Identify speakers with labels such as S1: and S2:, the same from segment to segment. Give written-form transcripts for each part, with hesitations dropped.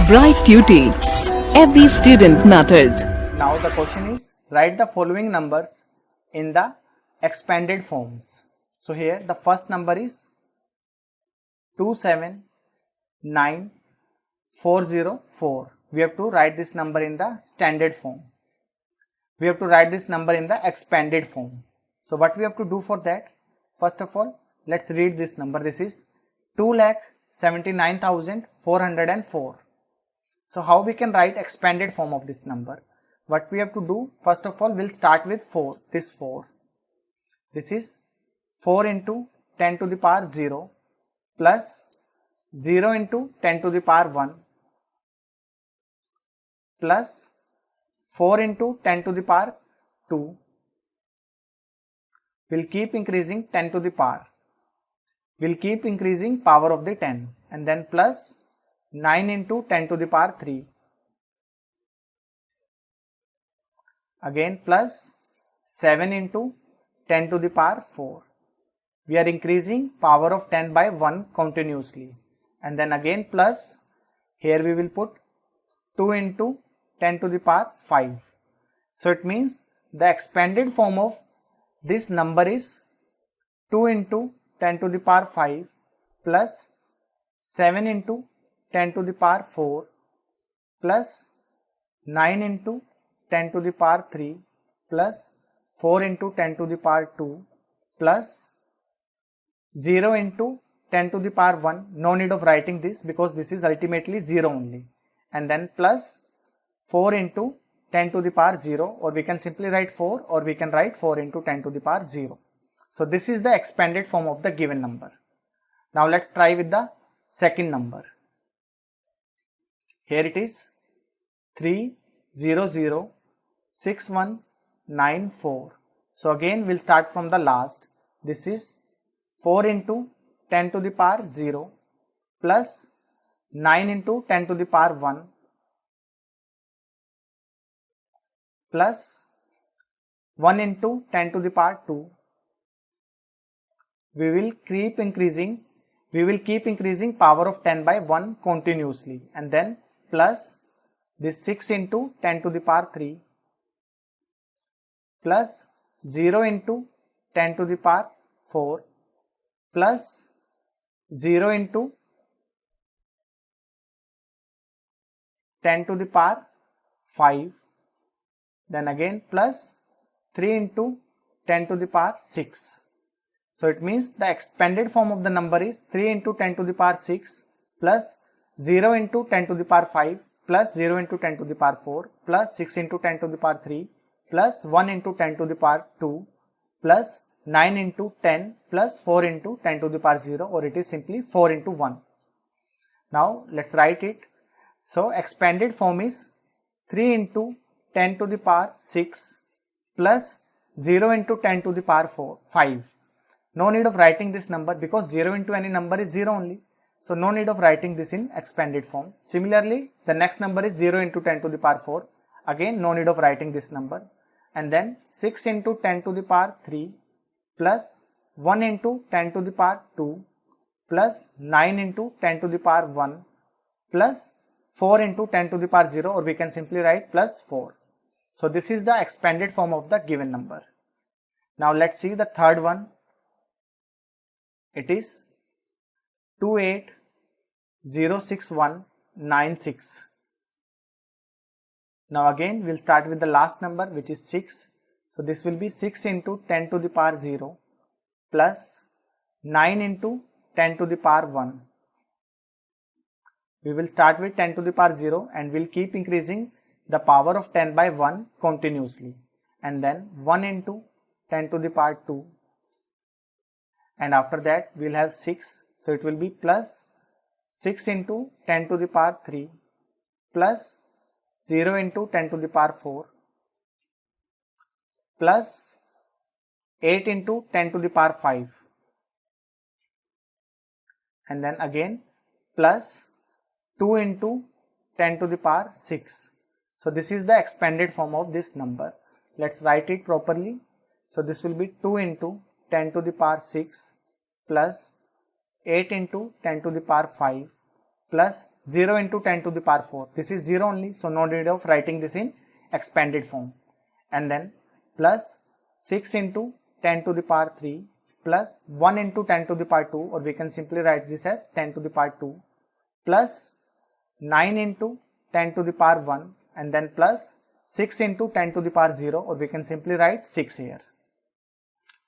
S1: Bright Tuty. Every student matters.
S2: Now the question is, write the following numbers in the expanded forms. So here the first number is 2799404. We have to write this number in the standard form. We have to write this number in the expanded form. So what we have to do for that? First of all, let's read this number. This is 2,79,404. So how we can write expanded form of this number? What we have to do, first of all, we'll start with 4. This 4. This is 4 into 10 to the power 0 plus 0 into 10 to the power 1 plus 4 into 10 to the power 2. We'll keep increasing 10 to the power. We'll keep increasing power of the 10 and then plus 9 into 10 to the power 3. Again plus 7 into 10 to the power 4. We are increasing power of 10 by 1 continuously. And then again plus, here we will put 2 into 10 to the power 5. So it means the expanded form of this number is 2 into 10 to the power 5 plus 7 into 10 to the power 4 plus 9 into 10 to the power 3 plus 4 into 10 to the power 2 plus 0 into 10 to the power 1. No need of writing this because this is ultimately 0 only. And then plus 4 into 10 to the power 0, or we can simply write 4, or we can write 4 into 10 to the power 0. So this is the expanded form of the given number. Now let's try with the second number. Here it is 3006194. So again we'll start from the last. This is 4 into 10 to the power 0 plus 9 into 10 to the power 1 plus 1 into 10 to the power 2. We will keep increasing power of 10 by 1 continuously, and then plus this 6 into 10 to the power 3 plus 0 into 10 to the power 4 plus 0 into 10 to the power 5, then again plus 3 into 10 to the power 6. So it means the expanded form of the number is 3 into 10 to the power 6 plus 0 into 10 to the power 5 plus 0 into 10 to the power 4 plus 6 into 10 to the power 3 plus 1 into 10 to the power 2 plus 9 into 10 plus 4 into 10 to the power 0, or it is simply 4 into 1. Now let's write it. So expanded form is 3 into 10 to the power 6 plus 0 into 10 to the power 5. No need of writing this number because 0 into any number is 0 only. So no need of writing this in expanded form. Similarly, the next number is 0 into 10 to the power 4. Again, no need of writing this number. And then 6 into 10 to the power 3 plus 1 into 10 to the power 2 plus 9 into 10 to the power 1 plus 4 into 10 to the power 0, or we can simply write plus 4. So this is the expanded form of the given number. Now let's see the third one. It is 2806196. Now again we'll start with the last number, which is 6. So this will be 6 into 10 to the power 0 plus 9 into 10 to the power 1. We will start with 10 to the power 0 and we'll keep increasing the power of 10 by 1 continuously, and then 1 into 10 to the power 2, and after that we'll have 6. So it will be plus 6 into 10 to the power 3 plus 0 into 10 to the power 4 plus 8 into 10 to the power 5, and then again plus 2 into 10 to the power 6. So this is the expanded form of this number. Let's write it properly. So this will be 2 into 10 to the power 6 plus 8 into 10 to the power 5 plus 0 into 10 to the power 4. This is 0 only, so no need of writing this in expanded form. And then plus 6 into 10 to the power 3 plus 1 into 10 to the power 2, or we can simply write this as 10 to the power 2 plus 9 into 10 to the power 1, and then plus 6 into 10 to the power 0, or we can simply write 6 here.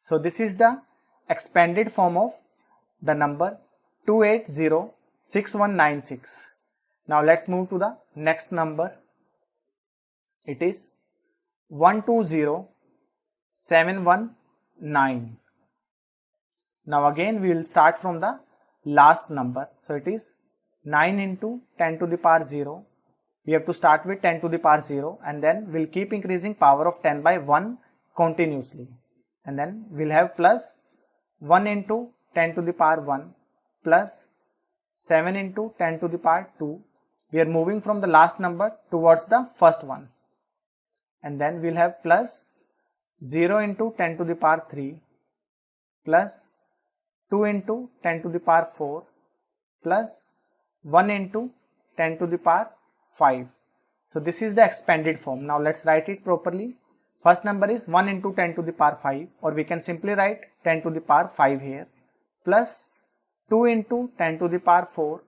S2: So this is the expanded form of the number 2806196. Now let's move to the next number. It is 120719. Now again we will start from the last number. So it is 9 into 10 to the power 0. We have to start with 10 to the power 0, and then we'll keep increasing power of 10 by 1 continuously. And then we'll have plus 1 into 10 to the power 1 plus 7 into 10 to the power 2. We are moving from the last number towards the first one. And then we'll have plus 0 into 10 to the power 3 plus 2 into 10 to the power 4 plus 1 into 10 to the power 5. So this is the expanded form. Now let's write it properly. First number is 1 into 10 to the power 5, or we can simply write 10 to the power 5 here, plus 2 into 10 to the power 4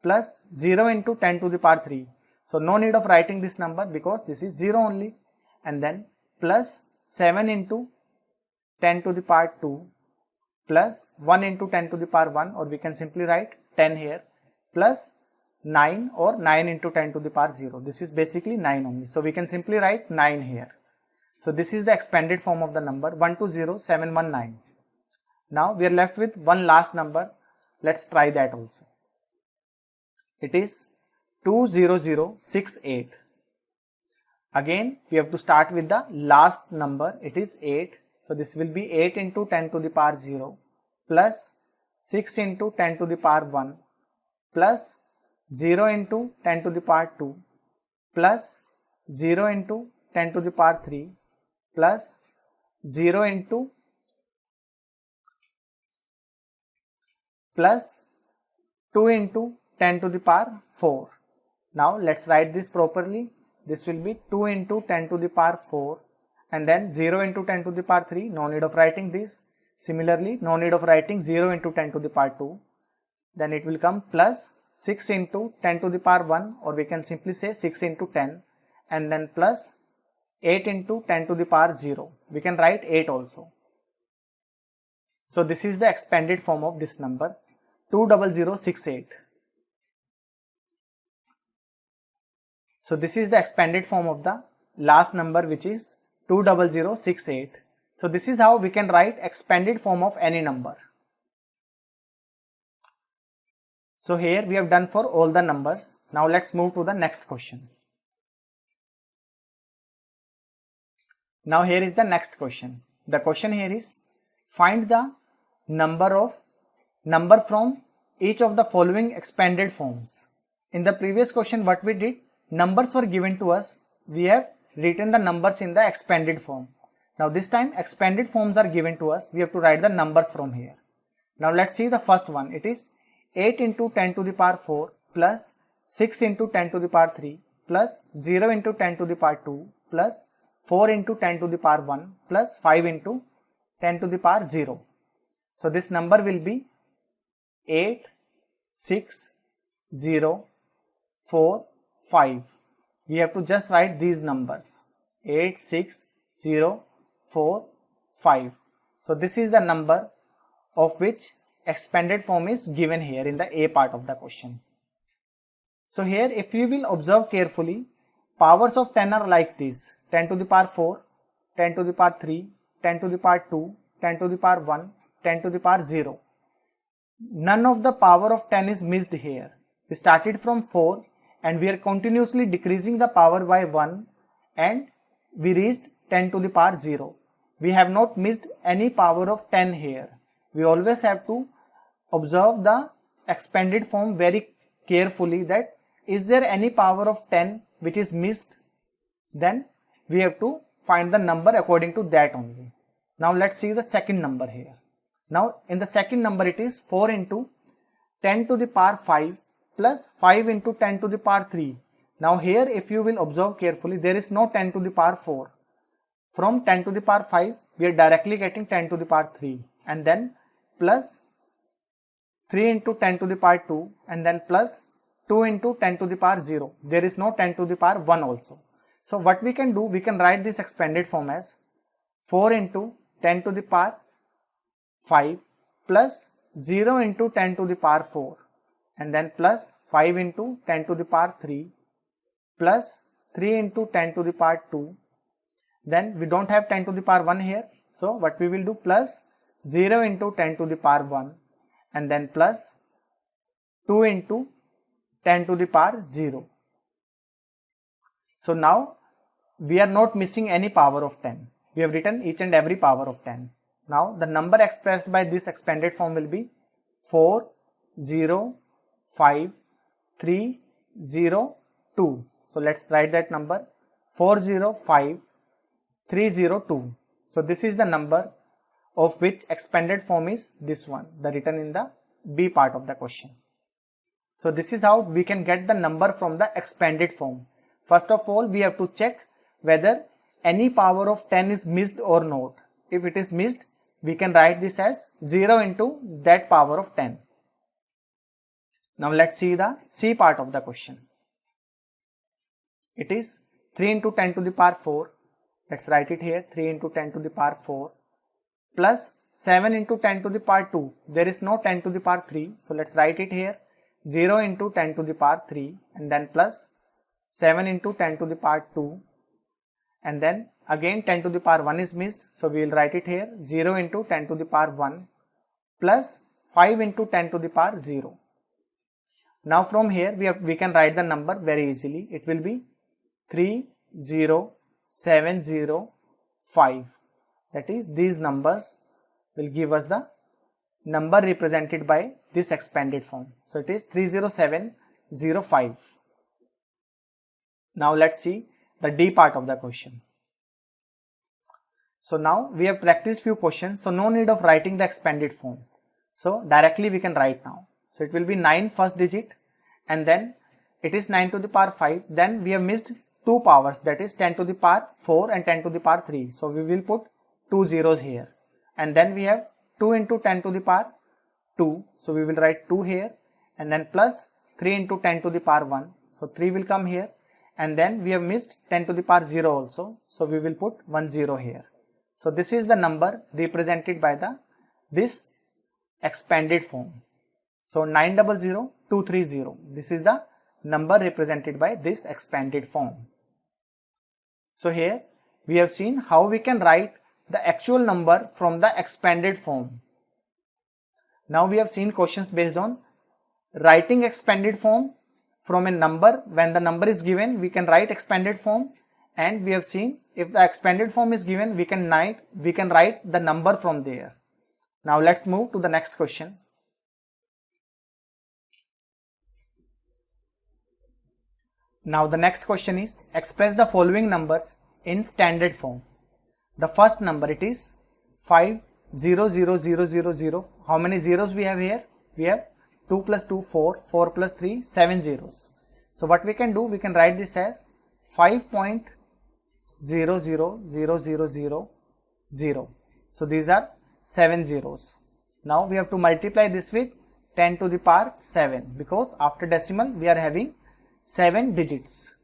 S2: plus 0 into 10 to the power 3. So no need of writing this number because this is 0 only. And then plus 7 into 10 to the power 2 plus 1 into 10 to the power 1, or we can simply write 10 here, plus 9, or 9 into 10 to the power 0. This is basically 9 only. So we can simply write 9 here. So this is the expanded form of the number 120719. Now we are left with one last number. Let's try that also. It is 20068. Again we have to start with the last number. It is 8. So this will be 8 into 10 to the power 0 plus 6 into 10 to the power 1 plus 0 into 10 to the power 2 plus 0 into 10 to the power 3 plus 0 into plus 2 into 10 to the power 4. Now let's write this properly. This will be 2 into 10 to the power 4, and then 0 into 10 to the power 3. No need of writing this. Similarly, no need of writing 0 into 10 to the power 2. Then it will come plus 6 into 10 to the power 1, or we can simply say 6 into 10, and then plus 8 into 10 to the power 0. We can write 8 also. So this is the expanded form of this number 20068. So this is the expanded form of the last number, which is 20068. So this is how we can write expanded form of any number. So here we have done for all the numbers. Now let's move to the next question. Now here is the next question. The question here is, find the number from each of the following expanded forms. In the previous question what we did, numbers were given to us. We have written the numbers in the expanded form. Now this time expanded forms are given to us. We have to write the numbers from here. Now let's see the first one. It is 8 into 10 to the power 4 plus 6 into 10 to the power 3 plus 0 into 10 to the power 2 plus 4 into 10 to the power 1 plus 5 into 10 to the power 0. So this number will be 8, 6, 0, 4, 5. We have to just write these numbers 8, 6, 0, 4, 5. So this is the number of which expanded form is given here in the A part of the question. So here if you will observe carefully, powers of 10 are like this: 10 to the power 4, 10 to the power 3, 10 to the power 2, 10 to the power 1, 10 to the power 0. None of the power of 10 is missed here. We started from 4 and we are continuously decreasing the power by 1 and we reached 10 to the power 0. We have not missed any power of 10 here. We always have to observe the expanded form very carefully, that is there any power of 10 which is missed, then we have to find the number according to that only. Now let's see the second number here. Now in the second number it is 4 into 10 to the power 5 plus 5 into 10 to the power 3. Now here if you will observe carefully, there is no 10 to the power 4. From 10 to the power 5, we are directly getting 10 to the power 3, and then plus 3 into 10 to the power 2, and then plus 2 into 10 to the power 0. There is no 10 to the power 1 also. So what we can do, we can write this expanded form as 4 into 10 to the power 5 plus 0 into 10 to the power 4, and then plus 5 into 10 to the power 3 plus 3 into 10 to the power 2. Then we don't have 10 to the power 1 here, so what we will do, plus 0 into 10 to the power 1, and then plus 2 into 10 to the power 0. So now we are not missing any power of 10. We have written each and every power of 10. Now the number expressed by this expanded form will be 4, 0, 5, 3, 0, 2. So let's write that number 405 302. So this is the number of which expanded form is this one, the written in the B part of the question. So this is how we can get the number from the expanded form. First of all, we have to check whether any power of 10 is missed or not. If it is missed, we can write this as 0 into that power of 10. Now let's see the C part of the question. It is 3 into 10 to the power 4. Let's write it here, 3 into 10 to the power 4 plus 7 into 10 to the power 2. There is no 10 to the power 3. So let's write it here, 0 into 10 to the power 3, and then plus 7 into 10 to the power 2, and then again 10 to the power 1 is missed. So we will write it here, 0 into 10 to the power 1 plus 5 into 10 to the power 0. Now from here we can write the number very easily. It will be 30705. That is, these numbers will give us the number represented by this expanded form. So it is 30705. Now let's see the D part of the question. So now we have practiced few questions, so no need of writing the expanded form. So directly we can write now. So it will be 9 first digit, and then it is 9 to the power 5. Then we have missed two powers, that is 10 to the power 4 and 10 to the power 3. So we will put 2 zeros here, and then we have 2 into 10 to the power 2. So we will write 2 here, and then plus 3 into 10 to the power 1. So 3 will come here, and then we have missed 10 to the power 0 also. So we will put 1 0 here. So this is the number represented by this expanded form. So 900230. This is the number represented by this expanded form. So here we have seen how we can write the actual number from the expanded form. Now we have seen questions based on writing expanded form from a number. When the number is given, we can write expanded form, and we have seen if the expanded form is given, we can write the number from there. Now let's move to the next question. Now the next question is, express the following numbers in standard form. The first number, it is 500000. How many zeros we have here? We have 2 plus 2 4, 4 plus 3 7 zeros. So what we can do, we can write this as 5.00000. So these are 7 zeros. Now we have to multiply this with 10 to the power 7, because after decimal we are having 7 digits.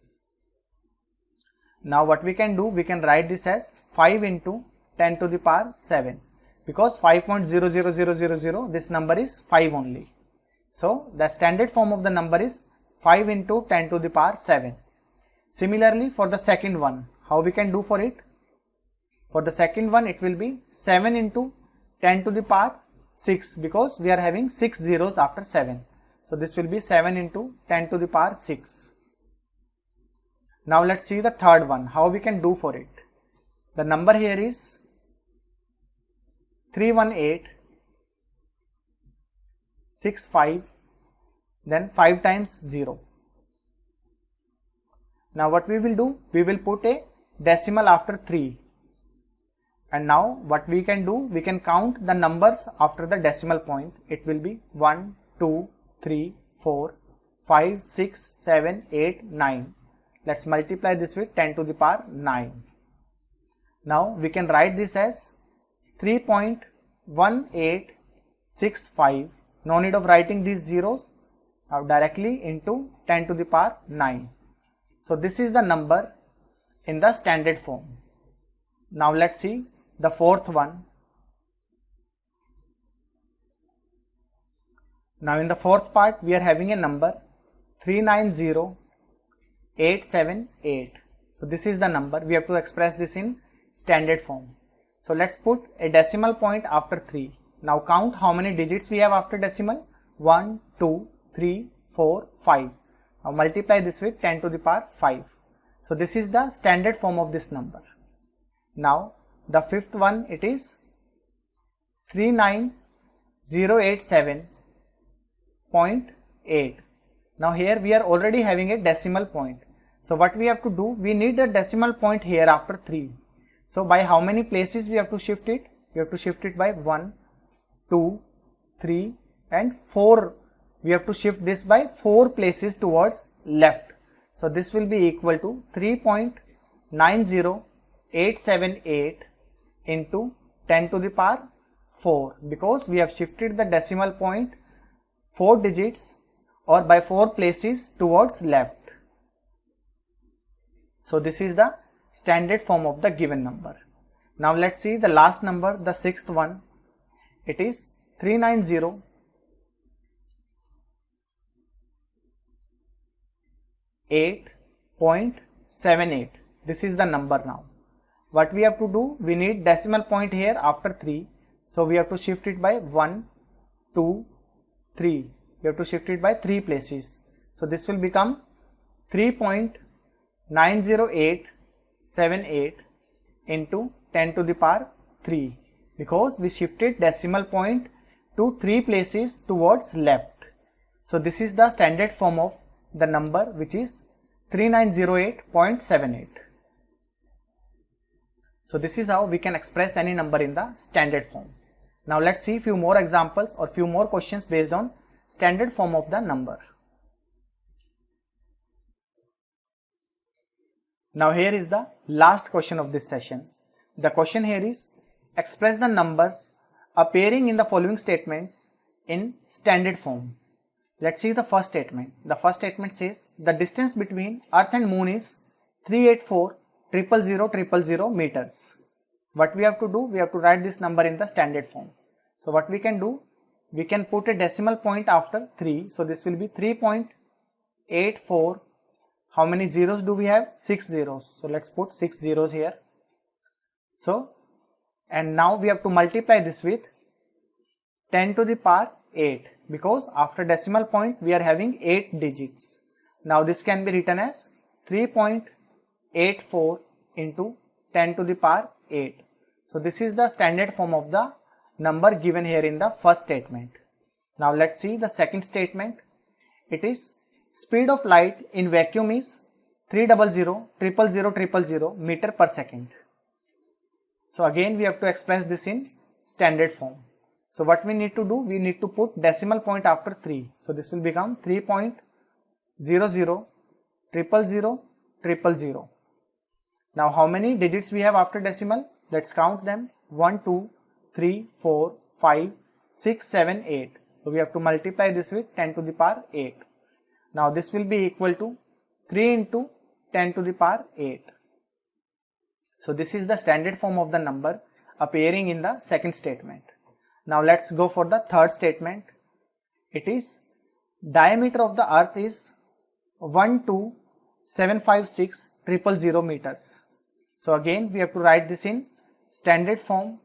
S2: Now what we can do, we can write this as 5 into 10 to the power 7, because 5.00000, this number is 5 only. So the standard form of the number is 5 into 10 to the power 7. Similarly for the second one, how we can do for it? For the second one, it will be 7 into 10 to the power 6, because we are having 6 zeros after 7. So this will be 7 into 10 to the power 6. Now let's see the third one, how we can do for it. The number here is 31865, then 5 times 0. Now what we will do, we will put a decimal after 3. And now what we can do, we can count the numbers after the decimal point. It will be 1, 2, 3, 4, 5, 6, 7, 8, 9. Let's multiply this with 10 to the power 9. Now we can write this as 3.1865. No need of writing these zeros. Now directly into 10 to the power 9. So this is the number in the standard form. Now let's see the fourth one. Now in the fourth part we are having a number 390878. So this is the number. We have to express this in standard form. So let's put a decimal point after 3. Now count how many digits we have after decimal. 1, 2, 3, 4, 5. Now multiply this with 10 to the power 5. So this is the standard form of this number. Now the fifth one, it is 39087.8. Now here we are already having a decimal point. So what we have to do, we need the decimal point here after 3. So by how many places we have to shift it? We have to shift it by 1, 2, 3 and 4. We have to shift this by 4 places towards left. So this will be equal to 3.90878 into 10 to the power 4, because we have shifted the decimal point 4 digits or by 4 places towards left. So this is the standard form of the given number. Now let's see the last number, the sixth one. It is 390.878. This is the number now. What we have to do, we need decimal point here after 3. So we have to shift it by 1, 2, 3. We have to shift it by 3 places. So this will become 3.90878 into 10 to the power 3, because we shifted decimal point to 3 places towards left. So this is the standard form of the number, which is 3908.78. So this is how we can express any number in the standard form. Now let's see few more examples or few more questions based on standard form of the number. Now here is the last question of this session. The question here is, express the numbers appearing in the following statements in standard form. Let's see the first statement. The first statement says the distance between Earth and Moon is 384,000,000 meters. What we have to do, we have to write this number in the standard form. So what we can do, we can put a decimal point after 3. So this will be 3.84. How many zeros do we have? 6 zeros. So let's put 6 zeros here. So, and now we have to multiply this with 10 to the power 8, because after decimal point we are having 8 digits. Now this can be written as 3.84 into 10 to the power 8. So this is the standard form of the number given here in the first statement. Now let's see the second statement. It is speed of light in vacuum is 300,000,000 meter per second. So again we have to express this in standard form. So what we need to do, we need to put decimal point after 3. So this will become 3.00000000. Now how many digits we have after decimal? Let's count them. 1, 2, 3, 4, 5, 6, 7, 8. So we have to multiply this with 10 to the power 8. Now this will be equal to 3 into 10 to the power 8. So this is the standard form of the number appearing in the second statement. Now let's go for the third statement. It is diameter of the earth is 12756,000 meters. So again we have to write this in standard form.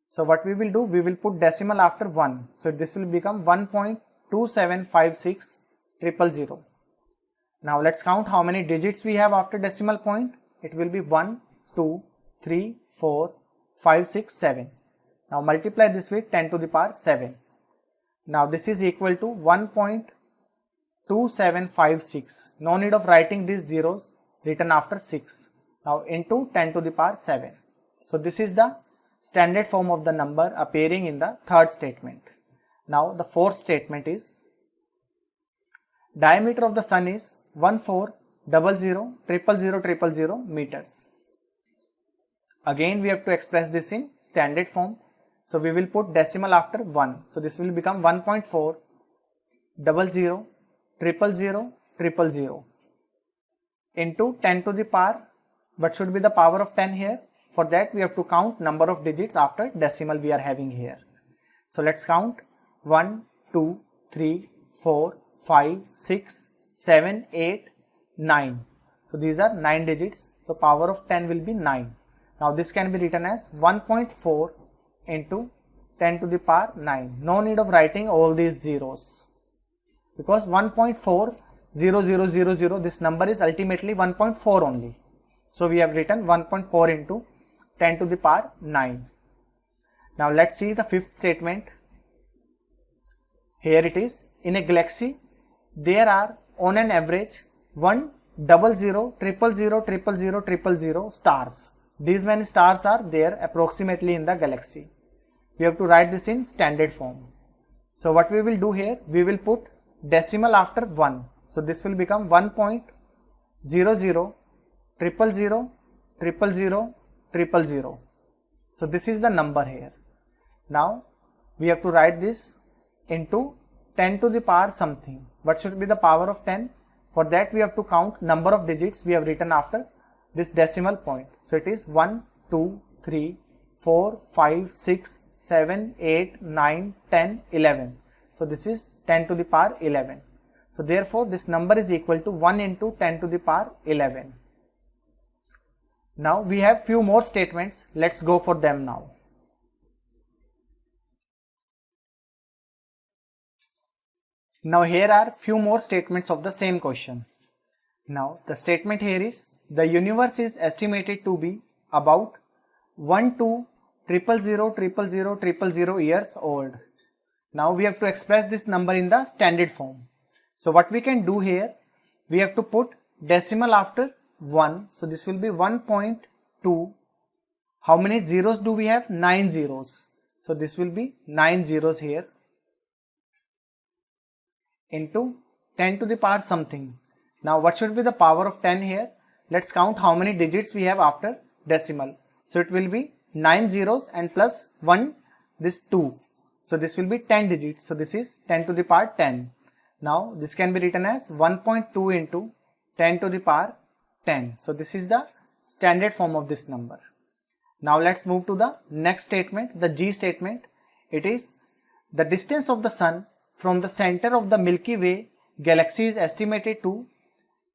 S2: So what we will do, we will put decimal after 1. So this will become 1.2756,000. Now let's count how many digits we have after decimal point. It will be 1, 2, 3, 4, 5, 6, 7. Now multiply this with 10 to the power 7. Now this is equal to 1.2756. No need of writing these zeros written after 6. Now into 10 to the power 7. So this is the standard form of the number appearing in the third statement. Now the fourth statement is diameter of the sun is 1400000000 meters. Again we have to express this in standard form. So we will put decimal after 1. So this will become 1.400000000 into 10 to the power. What should be the power of 10 here? For that we have to count number of digits after decimal we are having here. So let's count 1, 2, 3, 4, 5, 6, 7, 8, 9. So these are 9 digits. So power of 10 will be 9. Now this can be written as 1.4 into 10 to the power 9. No need of writing all these zeros, because 1.40000, this number is ultimately 1.4 only. So we have written 1.4 into 10 to the power 9. Now let's see the fifth statement. Here it is, in a galaxy there are on an average 10000000000 stars. These many stars are there approximately in the galaxy. We have to write this in standard form. So what we will do here, we will put decimal after 1. So this will become 1.0000000000. So this is the number here. Now we have to write this into 10 to the power something. What should be the power of 10? For that we have to count number of digits we have written after this decimal point. So it is 1, 2, 3, 4, 5, 6, 7, 8, 9, 10, 11. So this is 10 to the power 11. So therefore this number is equal to 1 into 10 to the power 11. Now we have few more statements. Let's go for them now. Now here are few more statements of the same question. Now the statement here is, the universe is estimated to be about 1,2,000,000,000 years old. Now we have to express this number in the standard form. So what we can do here, we have to put decimal after 1. So this will be 1.2. How many zeros do we have? 9 zeros. So this will be 9 zeros here into 10 to the power something. Now what should be the power of 10 here? Let's count how many digits we have after decimal. So it will be 9 zeros and plus 1, this 2. So this will be 10 digits. So this is 10 to the power 10. Now this can be written as 1.2 into 10 to the power 10. So this is the standard form of this number. Now let's move to the next statement, the G statement. It is, the distance of the sun from the center of the Milky Way galaxy is estimated to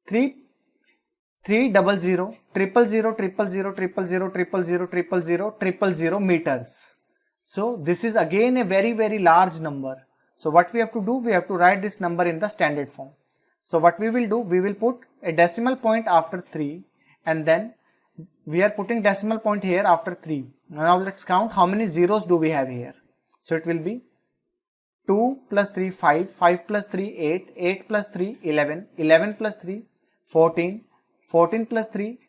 S2: 300,000,000,000,000,000,000,000,000,000 meters. So this is again a very large number. So what we have to do, we have to write this number in the standard form. So what we will do, we will put a decimal point after 3 and then we are putting decimal point here after 3. Now let's count how many zeros do we have here. So it will be 2 plus 3 5, 5 plus 3 8, 8 plus 3 11, 11 plus 3 14, 14 plus 3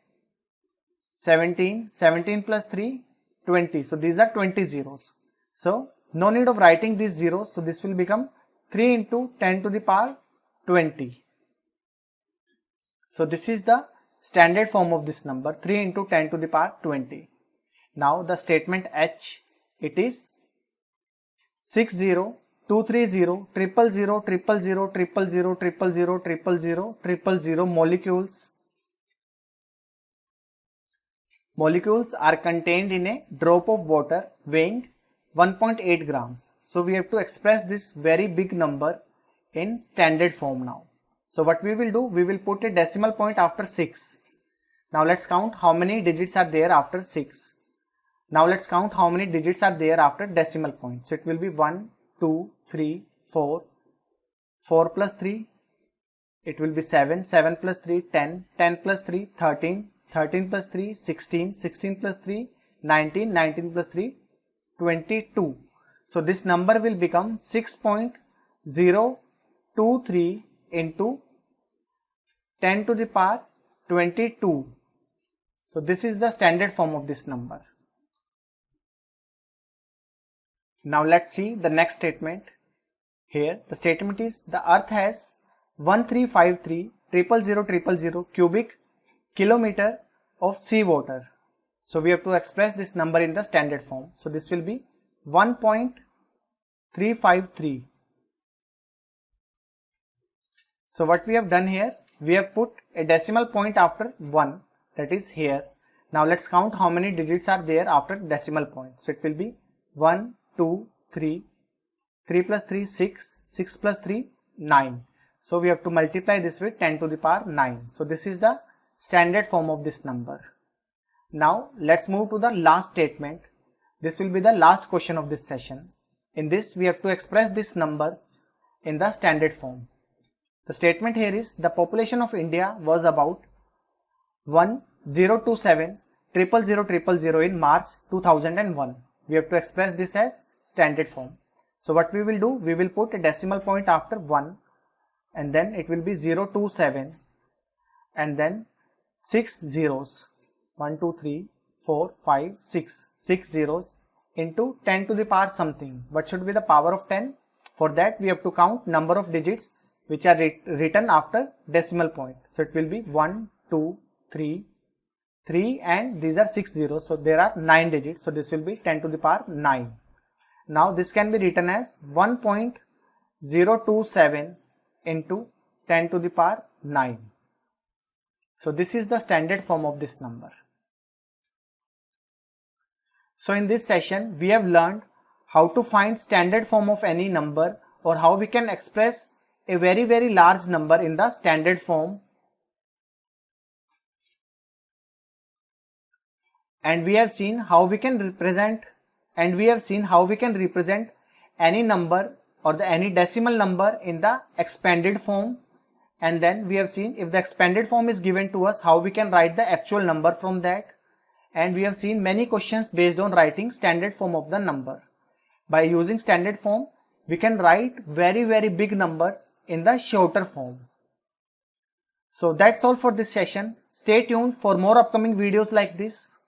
S2: 17, 17 plus 3 20. So these are 20 zeros. So no need of writing these zeros. So this will become 3 into 10 to the power 20. So this is the standard form of this number, 3 into 10 to the power 20. Now the statement H, it is 60,230,000,000,000,000,000,000,000,000,000 molecules. Molecules are contained in a drop of water weighing 1.8 grams. So we have to express this very big number in standard form now. So what we will do, we will put a decimal point after 6. Now let's count how many digits are there after 6. Now let's count how many digits are there after decimal point. So it will be 1, 2, 3, 4, 4 plus 3, it will be 7, 7 plus 3, 10, 10 plus 3, 13, 13 plus 3, 16, 16 plus 3, 19, 19 plus 3, 22. So this number will become 6.023 into 10 to the power 22. So this is the standard form of this number. Now let's see the next statement. Here the statement is, the earth has 1353,000,000 cubic kilometer of sea water. So we have to express this number in the standard form. So this will be 1.353. So what we have done here, we have put a decimal point after 1, that is here. Now let's count how many digits are there after decimal point. So it will be 1, 2, 3, 3 plus 3, 6, 6 plus 3, 9. So we have to multiply this with 10 to the power 9. So this is the standard form of this number. Now let's move to the last statement. This will be the last question of this session. In this we have to express this number in the standard form. The statement here is the population of India was about 1027,000,000 in March 2001. We have to express this as standard form. So what we will do, we will put a decimal point after 1 and then it will be 027 and then 6 zeros, 1, 2, 3, 4, 5, 6, 6 zeros into 10 to the power something. What should be the power of 10? For that we have to count number of digits which are written after decimal point. So it will be 1, 2, 3, 3 and these are 6 zeros. So there are 9 digits. So this will be 10 to the power 9. Now this can be written as 1.027 into 10 to the power 9. So this is the standard form of this number. So in this session we have learned how to find standard form of any number or how we can express a very large number in the standard form, and we have seen how we can represent any number or any decimal number in the expanded form, and then we have seen if the expanded form is given to us how we can write the actual number from that, and we have seen many questions based on writing standard form of the number. By using standard form we can write very big numbers in the shorter form. So that's all for this session. Stay tuned for more upcoming videos like this.